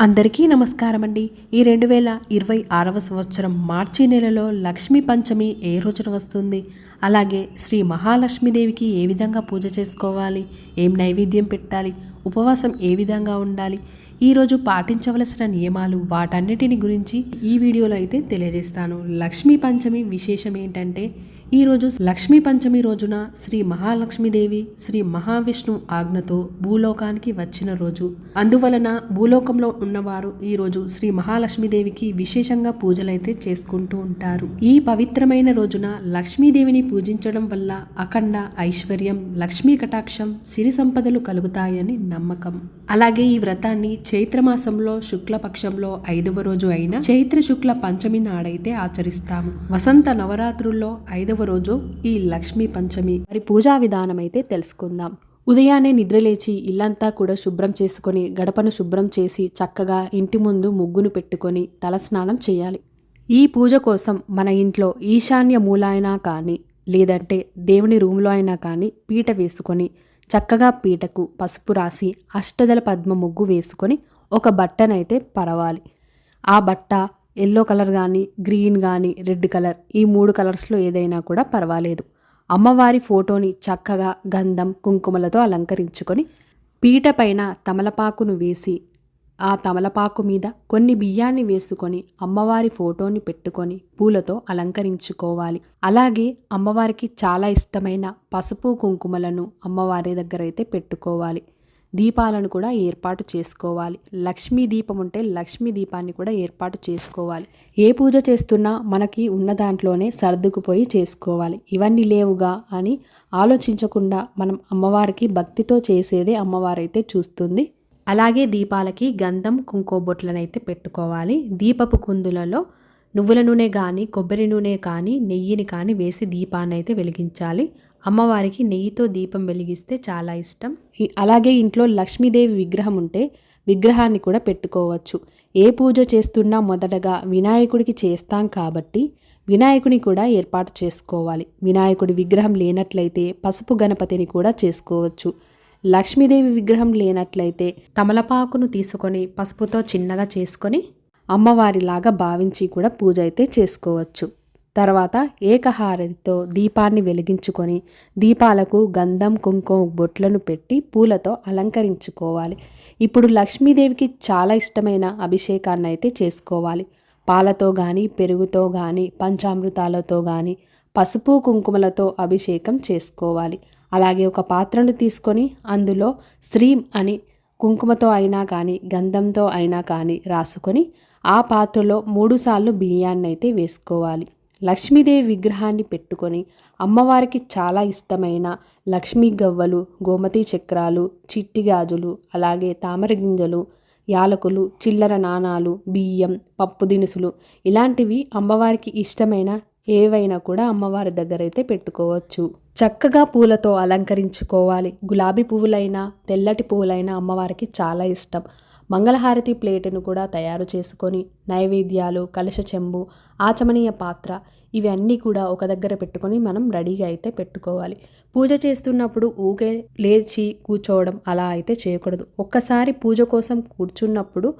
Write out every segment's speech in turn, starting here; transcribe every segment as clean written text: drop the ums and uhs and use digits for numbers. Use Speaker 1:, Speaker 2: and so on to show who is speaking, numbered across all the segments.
Speaker 1: అందరికీ నమస్కారం అండి. ఈ 2026వ సంవత్సరం మార్చి నెలలో లక్ష్మీ పంచమి ఏ రోజున వస్తుంది, అలాగే శ్రీ మహాలక్ష్మీదేవికి ఏ విధంగా పూజ చేసుకోవాలి, ఏం నైవేద్యం పెట్టాలి, ఉపవాసం ఏ విధంగా ఉండాలి, ఈరోజు పాటించవలసిన నియమాలు, వాటన్నిటిని గురించి ఈ వీడియోలో అయితే తెలియజేస్తాను. లక్ష్మీ పంచమి విశేషం ఏంటంటే, ఈరోజు లక్ష్మీ పంచమి రోజున శ్రీ మహాలక్ష్మీదేవి శ్రీ మహావిష్ణు ఆజ్ఞతో భూలోకానికి వచ్చిన రోజు. అందువలన భూలోకంలో ఉన్నవారు ఈరోజు శ్రీ మహాలక్ష్మీదేవికి విశేషంగా పూజలైతే చేసుకుంటూ ఉంటారు. ఈ పవిత్రమైన రోజున లక్ష్మీదేవిని పూజించడం వల్ల అఖండ ఐశ్వర్యం, లక్ష్మీ కటాక్షం, సిరి సంపదలు కలుగుతాయని నమ్మకం. అలాగే ఈ వ్రతాన్ని చైత్రమాసంలో శుక్లపక్షంలో 5వ రోజు అయిన చైత్ర శుక్ల పంచమి నాడైతే ఆచరిస్తాము. వసంత నవరాత్రుల్లో 5వ రోజు ఈ లక్ష్మీ పంచమి. మరి పూజా విధానం అయితే తెలుసుకుందాం. ఉదయాన్నే నిద్రలేచి ఇల్లంతా కూడా శుభ్రం చేసుకొని, గడపను శుభ్రం చేసి చక్కగా ఇంటి ముందు ముగ్గును పెట్టుకొని తలస్నానం చేయాలి. ఈ పూజ కోసం మన ఇంట్లో ఈశాన్య మూలైనా కానీ, లేదంటే దేవుని రూమ్లో అయినా కానీ పీట వేసుకొని చక్కగా పీటకు పసుపు రాసి అష్టదళ పద్మ ముగ్గు వేసుకొని ఒక బట్టనైతే పరవాలి. ఆ బట్ట ఎల్లో కలర్ కానీ, గ్రీన్ కానీ, రెడ్ కలర్, ఈ 3 కలర్స్లో ఏదైనా కూడా పర్వాలేదు. అమ్మవారి ఫోటోని చక్కగా గంధం కుంకుమలతో అలంకరించుకొని పీట పైన తమలపాకును వేసి ఆ తమలపాకు మీద కొన్ని బియ్యాన్ని వేసుకొని అమ్మవారి ఫోటోని పెట్టుకొని పూలతో అలంకరించుకోవాలి. అలాగే అమ్మవారికి చాలా ఇష్టమైన పసుపు కుంకుమలను అమ్మవారి దగ్గర అయితే పెట్టుకోవాలి. దీపాలను కూడా ఏర్పాటు చేసుకోవాలి. లక్ష్మీ దీపం ఉంటే లక్ష్మీ దీపాన్ని కూడా ఏర్పాటు చేసుకోవాలి. ఏ పూజ చేస్తున్నా మనకి ఉన్న దాంట్లోనే సర్దుకుపోయి చేసుకోవాలి. ఇవన్నీ లేవుగా అని ఆలోచించకుండా మనం అమ్మవారికి భక్తితో చేసేదే అమ్మవారైతే చూస్తుంది. అలాగే దీపాలకి గంధం కుంకుమబొట్లనైతే పెట్టుకోవాలి. దీపపు కుందులలో నువ్వుల నూనె కానీ, కొబ్బరి నూనె కానీ, నెయ్యిని కానీ వేసి దీపాన్ని అయితే వెలిగించాలి. అమ్మవారికి నెయ్యితో దీపం వెలిగిస్తే చాలా ఇష్టం. అలాగే ఇంట్లో లక్ష్మీదేవి విగ్రహం ఉంటే విగ్రహాన్ని కూడా పెట్టుకోవచ్చు. ఏ పూజ చేస్తున్నా మొదటగా వినాయకుడికి చేస్తాం కాబట్టి వినాయకుని కూడా ఏర్పాటు చేసుకోవాలి. వినాయకుడి విగ్రహం లేనట్లయితే పసుపు గణపతిని కూడా చేసుకోవచ్చు. లక్ష్మీదేవి విగ్రహం లేనట్లయితే తమలపాకును తీసుకొని పసుపుతో చిన్నగా చేసుకొని అమ్మవారిలాగా భావించి కూడా పూజ అయితే చేసుకోవచ్చు. తర్వాత ఏకహారతితో దీపాన్ని వెలిగించుకొని దీపాలకు గంధం కుంకుమ బొట్లను పెట్టి పూలతో అలంకరించుకోవాలి. ఇప్పుడు లక్ష్మీదేవికి చాలా ఇష్టమైన అభిషేకాన్ని అయితే చేసుకోవాలి. పాలతో కానీ, పెరుగుతో కానీ, పంచామృతాలతో కానీ, పసుపు కుంకుమలతో అభిషేకం చేసుకోవాలి. అలాగే ఒక పాత్రను తీసుకొని అందులో శ్రీం అని కుంకుమతో అయినా కానీ, గంధంతో అయినా కానీ రాసుకొని ఆ పాత్రలో 3 సార్లు బియ్యాన్ని అయితే వేసుకోవాలి. లక్ష్మీదేవి విగ్రహాన్ని పెట్టుకొని అమ్మవారికి చాలా ఇష్టమైన లక్ష్మీ గవ్వలు, గోమతి చక్రాలు, చిట్టి గాజులు, అలాగే తామర గింజలు, యాలకులు, చిల్లర నాణాలు, బియ్యం, పప్పు దినుసులు ఇలాంటివి అమ్మవారికి ఇష్టమైన ఏవైనా కూడా అమ్మవారి దగ్గర అయితే పెట్టుకోవచ్చు. చక్కగా పూలతో అలంకరించుకోవాలి. గులాబీ పువ్వులైనా, తెల్లటి పువ్వులైనా అమ్మవారికి చాలా ఇష్టం. మంగళహారతి ప్లేటును కూడా తయారు చేసుకొని నైవేద్యాలు, కలశ చెంబు, ఆచమనీయ పాత్ర ఇవన్నీ కూడా ఒక దగ్గర పెట్టుకొని మనం రెడీగా అయితే పెట్టుకోవాలి. పూజ చేస్తున్నప్పుడు ఊకే లేచి కూర్చోవడం అలా అయితే చేయకూడదు. ఒక్కసారి పూజ కోసం కూర్చున్నప్పుడు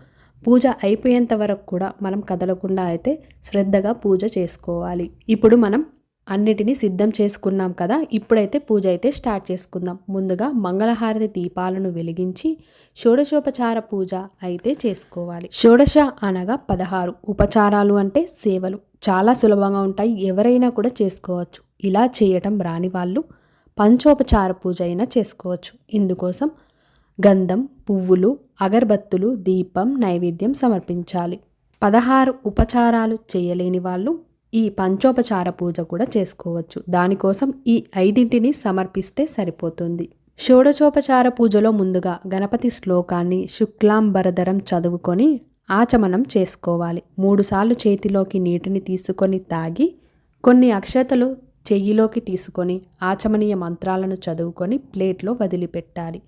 Speaker 1: పూజ అయిపోయేంత వరకు కూడా మనం కదలకుండా అయితే శ్రద్ధగా పూజ చేసుకోవాలి. ఇప్పుడు మనం అన్నిటినీ సిద్ధం చేసుకున్నాం కదా, ఇప్పుడైతే పూజ అయితే స్టార్ట్ చేసుకుందాం. ముందుగా మంగళహారతి దీపాలను వెలిగించి షోడశోపచార పూజ అయితే చేసుకోవాలి. షోడశ అనగా 16, ఉపచారాలు అంటే సేవలు. చాలా సులభంగా ఉంటాయి, ఎవరైనా కూడా చేసుకోవచ్చు. ఇలా చేయటం రాని వాళ్ళు పంచోపచార పూజ అయినా చేసుకోవచ్చు. ఇందుకోసం గంధం, పువ్వులు, అగరబత్తులు, దీపం, నైవేద్యం సమర్పించాలి. 16 ఉపచారాలు చేయలేని వాళ్ళు ఈ పంచోపచార పూజ కూడా చేసుకోవచ్చు. దానికోసం ఈ 5ంటిని సమర్పిస్తే సరిపోతుంది. షోడశోపచార పూజలో ముందుగా గణపతి శ్లోకాన్ని శుక్లాంబరధరం చదువుకొని ఆచమనం చేసుకోవాలి. 3 సార్లు చేతిలోకి నీటిని తీసుకొని తాగి కొన్ని అక్షతలు చెయ్యిలోకి తీసుకొని ఆచమనీయ మంత్రాలను చదువుకొని ప్లేట్లో వదిలిపెట్టాలి.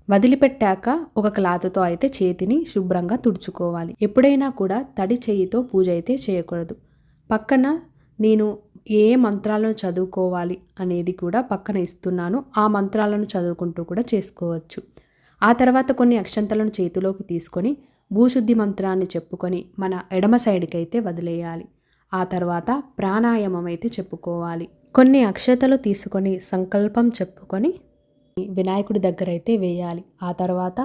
Speaker 1: వదిలిపెట్టాక ఒక క్లాత్తో అయితే చేతిని శుభ్రంగా తుడుచుకోవాలి. ఎప్పుడైనా కూడా తడి చెయ్యితో పూజ అయితే చేయకూడదు. పక్కన నేను ఏ మంత్రాలను చదువుకోవాలి అనేది కూడా పక్కన ఇస్తున్నాను. ఆ మంత్రాలను చదువుకుంటూ కూడా చేసుకోవచ్చు. ఆ తర్వాత కొన్ని అక్షంతలను చేతిలోకి తీసుకొని భూశుద్ధి మంత్రాన్ని చెప్పుకొని మన ఎడమ సైడ్కి అయితే వదిలేయాలి. ఆ తర్వాత ప్రాణాయామం అయితే చెప్పుకోవాలి. కొన్ని అక్షతలు తీసుకొని సంకల్పం చెప్పుకొని వినాయకుడి దగ్గర అయితే వేయాలి. ఆ తర్వాత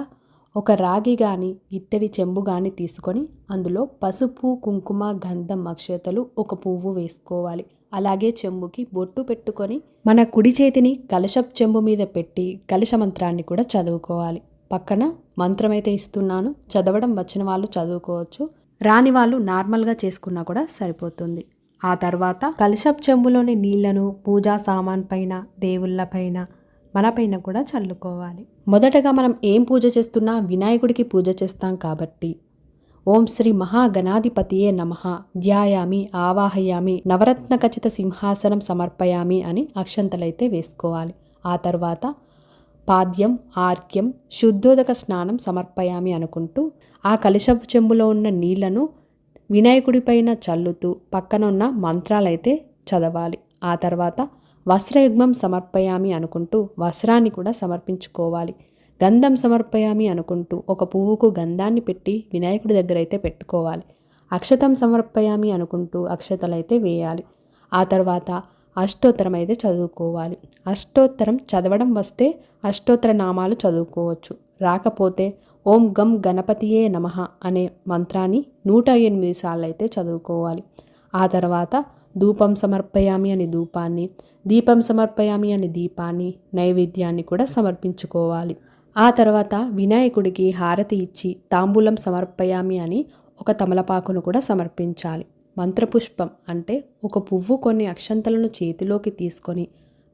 Speaker 1: ఒక రాగి కానీ ఇత్తడి చెంబు కానీ తీసుకొని అందులో పసుపు, కుంకుమ, గంధం, అక్షతలు, ఒక పువ్వు వేసుకోవాలి. అలాగే చెంబుకి బొట్టు పెట్టుకొని మన కుడి చేతిని కలశపు చెంబు మీద పెట్టి కలశ మంత్రాన్ని కూడా చదువుకోవాలి. పక్కన మంత్రం అయితే ఇస్తున్నాను, చదవడం వచ్చిన వాళ్ళు చదువుకోవచ్చు, రాని వాళ్ళు నార్మల్గా చేసుకున్నా కూడా సరిపోతుంది. ఆ తర్వాత కలశపు చెంబులోని నీళ్లను పూజా సామాన్ పైన, దేవుళ్ళ పైన, మన పైన కూడా చల్లుకోవాలి. మొదటగా మనం ఏం పూజ చేస్తున్నా వినాయకుడికి పూజ చేస్తాం కాబట్టి ఓం శ్రీ మహాగణాధిపతియే నమః ధ్యాయామి ఆవాహయామి నవరత్న ఖచిత సింహాసనం సమర్పయామి అని అక్షంతలైతే వేసుకోవాలి. ఆ తర్వాత పాద్యం, ఆర్ఘ్యం, శుద్ధోదక స్నానం సమర్పయామి అనుకుంటూ ఆ కలశపు చెంబులో ఉన్న నీళ్లను వినాయకుడి పైన చల్లుతూ పక్కన ఉన్న మంత్రాలైతే చదవాలి. ఆ తర్వాత వస్త్రయుగ్మం సమర్పయామి అనుకుంటూ వస్త్రాన్ని కూడా సమర్పించుకోవాలి. గంధం సమర్పయామి అనుకుంటూ ఒక పువ్వుకు గంధాన్ని పెట్టి వినాయకుడి దగ్గర అయితే పెట్టుకోవాలి. అక్షతం సమర్పయామి అనుకుంటూ అక్షతలైతే వేయాలి. ఆ తర్వాత అష్టోత్తరం అయితే చదువుకోవాలి. అష్టోత్తరం చదవడం వస్తే అష్టోత్తర నామాలు చదువుకోవచ్చు, రాకపోతే ఓం గం గణపతియే నమః అనే మంత్రాన్ని 108 సార్లు అయితే చదువుకోవాలి. ఆ తర్వాత ధూపం సమర్పయామి అని ధూపాన్ని, దీపం సమర్పయామి అని దీపాన్ని, నైవేద్యాన్ని కూడా సమర్పించుకోవాలి. ఆ తర్వాత వినాయకుడికి హారతి ఇచ్చి తాంబూలం సమర్పయామి అని ఒక తమలపాకును కూడా సమర్పించాలి. మంత్రపుష్పం అంటే ఒక పువ్వు కొన్ని అక్షంతలను చేతిలోకి తీసుకొని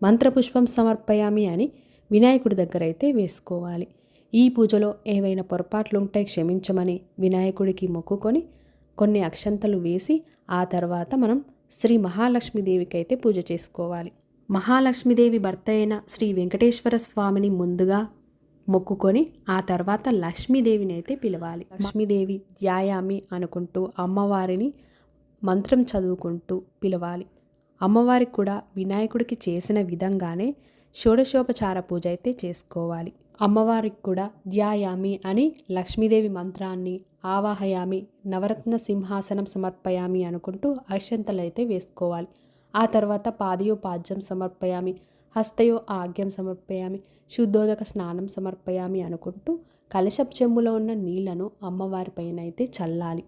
Speaker 1: మంత్రపుష్పం సమర్పయామి అని వినాయకుడి దగ్గర అయితే వేసుకోవాలి. ఈ పూజలో ఏవైనా పొరపాట్లు ఉంటే క్షమించమని వినాయకుడికి మొక్కుకొని కొన్ని అక్షంతలు వేసి ఆ తర్వాత మనం శ్రీ మహాలక్ష్మీదేవికి అయితే పూజ చేసుకోవాలి. మహాలక్ష్మీదేవి భర్త అయిన శ్రీ వెంకటేశ్వర స్వామిని ముందుగా మొక్కుకొని ఆ తర్వాత లక్ష్మీదేవిని అయితే పిలవాలి. లక్ష్మీదేవి ధ్యాయామి అనుకుంటూ అమ్మవారిని మంత్రం చదువుకుంటూ పిలవాలి. అమ్మవారికి కూడా వినాయకుడికి చేసిన విధంగానే షోడశోపచార పూజ అయితే చేసుకోవాలి. అమ్మవారికి కూడా ధ్యాయామి అని లక్ష్మీదేవి మంత్రాన్ని, ఆవాహయామి నవరత్న సింహాసనం సమర్పయామి అనుకుంటూ అక్షంతలైతే వేసుకోవాలి. ఆ తర్వాత పాదయో పాద్యం సమర్పయామి, హస్తయో ఆగ్యం సమర్పయామి, శుద్ధోదక స్నానం సమర్పయామి అనుకుంటూ కలశపు చెంబులో ఉన్న నీళ్లను అమ్మవారి పైన అయితే చల్లాలి.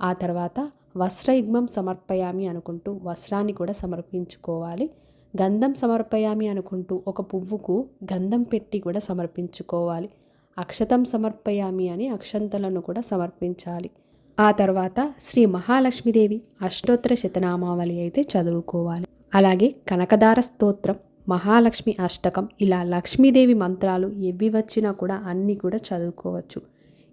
Speaker 1: ఆ తర్వాత వస్త్రయుగ్మం సమర్పయామి అనుకుంటూ వస్త్రాన్ని కూడా సమర్పించుకోవాలి. గంధం సమర్పయామి అనుకుంటూ ఒక పువ్వుకు గంధం పెట్టి కూడా సమర్పించుకోవాలి. అక్షతం సమర్పయామి అని అక్షంతలను కూడా సమర్పించాలి. ఆ తర్వాత శ్రీ మహాలక్ష్మీదేవి అష్టోత్తర శతనామావళి అయితే చదువుకోవాలి. అలాగే కనకదార స్తోత్రం, మహాలక్ష్మి అష్టకం, ఇలా లక్ష్మీదేవి మంత్రాలు ఎవి వచ్చినా కూడా అన్నీ కూడా చదువుకోవచ్చు.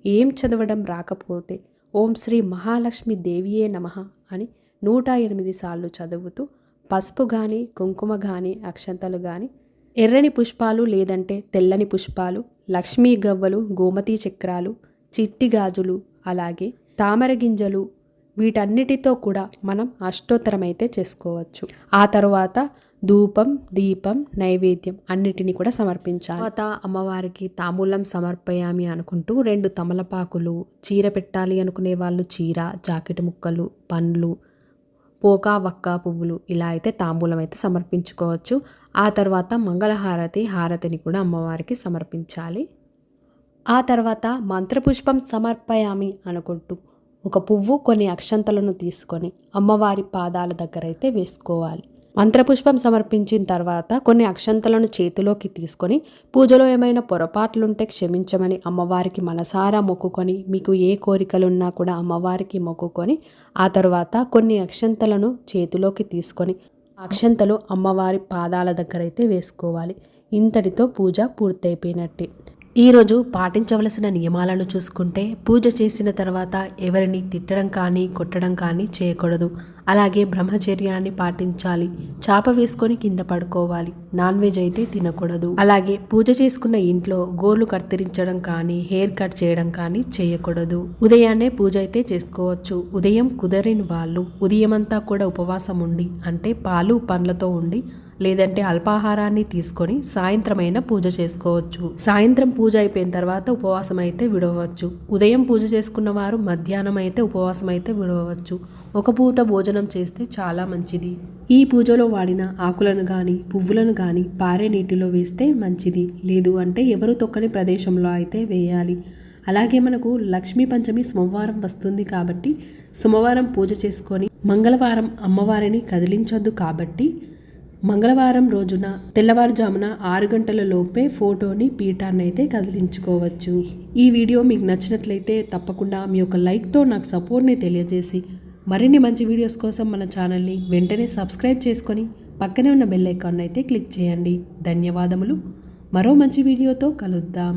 Speaker 1: ఏం చదవడం రాకపోతే ఓం శ్రీ మహాలక్ష్మి దేవియే నమః అని 108 సార్లు చదువుతూ పసుపు కానీ, కుంకుమ కానీ, అక్షంతలు కానీ, ఎర్రని పుష్పాలు లేదంటే తెల్లని పుష్పాలు, లక్ష్మీ గవ్వలు, గోమతీ చక్రాలు, చిట్టి గాజులు, అలాగే తామర గింజలు, వీటన్నిటితో కూడా మనం అష్టోత్తరం అయితే చేసుకోవచ్చు. ఆ తరువాత ధూపం, దీపం, నైవేద్యం అన్నిటిని కూడా సమర్పించాలి. తర్వాత అమ్మవారికి తాంబూలం సమర్పయామి అనుకుంటూ 2 తమలపాకులు, చీర పెట్టాలి అనుకునే వాళ్ళు చీర, జాకెట్ ముక్కలు, పండ్లు, పోకా వక్క పువ్వులు ఇలా అయితే తాంబూలం అయితే సమర్పించుకోవచ్చు. ఆ తర్వాత హారతిని కూడా అమ్మవారికి సమర్పించాలి. ఆ తర్వాత మంత్రపుష్పం సమర్పయామి అనుకుంటూ ఒక పువ్వు కొన్ని అక్షంతలను తీసుకొని అమ్మవారి పాదాల దగ్గర అయితే వేసుకోవాలి. మంత్రపుష్పం సమర్పించిన తర్వాత కొన్ని అక్షంతలను చేతిలోకి తీసుకొని పూజలో ఏమైనా పొరపాట్లుంటే క్షమించమని అమ్మవారికి మనసారా మొక్కుకొని, మీకు ఏ కోరికలున్నా కూడా అమ్మవారికి మొక్కుకొని ఆ తర్వాత కొన్ని అక్షంతలను చేతిలోకి తీసుకొని అక్షంతలు అమ్మవారి పాదాల దగ్గర అయితే వేసుకోవాలి. ఇంతటితో పూజ పూర్తయిపోయినట్టే. ఈరోజు పాటించవలసిన నియమాలను చూసుకుంటే పూజ చేసిన తర్వాత ఎవరిని తిట్టడం కానీ కొట్టడం కానీ చేయకూడదు. అలాగే బ్రహ్మచర్యాన్ని పాటించాలి. చాప వేసుకొని కింద పడుకోవాలి. నాన్ వెజ్ అయితే తినకూడదు. అలాగే పూజ చేసుకున్న ఇంట్లో గోర్లు కత్తిరించడం కానీ హెయిర్ కట్ చేయడం కానీ చేయకూడదు. ఉదయాన్నే పూజ అయితే చేసుకోవచ్చు. ఉదయం కుదరని వాళ్ళు ఉదయమంతా కూడా ఉపవాసం ఉండి అంటే పాలు పండ్లతో ఉండి లేదంటే అల్పాహారాన్ని తీసుకొని సాయంత్రమైన పూజ చేసుకోవచ్చు. సాయంత్రం పూజ అయిపోయిన తర్వాత ఉపవాసం అయితే విడవచ్చు. ఉదయం పూజ చేసుకున్న వారు మధ్యాహ్నం అయితే ఉపవాసం అయితే విడవచ్చు. ఒక పూట భోజనం చేస్తే చాలా మంచిది. ఈ పూజలో వాడిన ఆకులను కానీ పువ్వులను కానీ పారే నీటిలో వేస్తే మంచిది. లేదు అంటే ఎవరు తొక్కని ప్రదేశంలో అయితే వేయాలి. అలాగే మనకు లక్ష్మీ పంచమి సోమవారం వస్తుంది కాబట్టి సోమవారం పూజ చేసుకొని మంగళవారం అమ్మవారిని కదిలించొద్దు కాబట్టి మంగళవారం రోజున తెల్లవారుజామున 6 గంటల లోపే ఫోటోని పీఠాన్ని అయితే కదిలించుకోవచ్చు. ఈ వీడియో మీకు నచ్చినట్లయితే తప్పకుండా మీ యొక్క లైక్తో నాకు సపోర్ట్ని తెలియజేసి మరిన్ని మంచి వీడియోస్ కోసం మన ఛానల్ని వెంటనే సబ్స్క్రైబ్ చేసుకొని పక్కనే ఉన్న బెల్ ఐకాన్ అయితే క్లిక్ చేయండి. ధన్యవాదములు. మరో మంచి వీడియోతో కలుద్దాం.